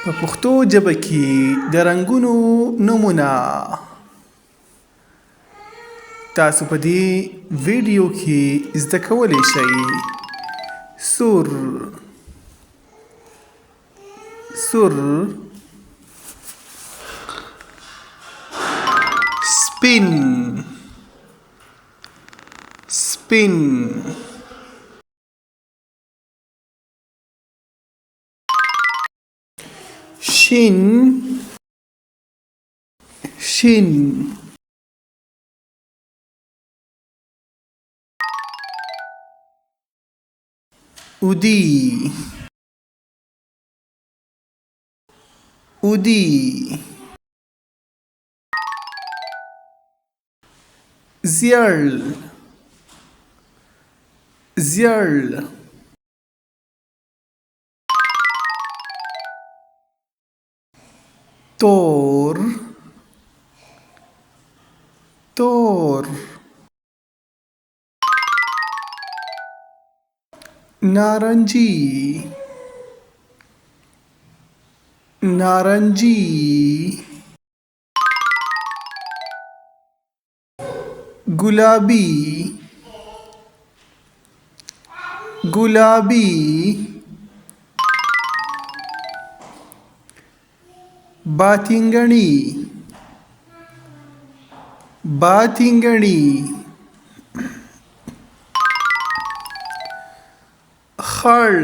په پښتو ژبه کې د رنګونو نومونه. تاسو په دې ویډیو کې زده کولی شئ سور، سپین، شین، اودی، زیړ، تور، نارنجی، گلابی، باتینگنی، خړ،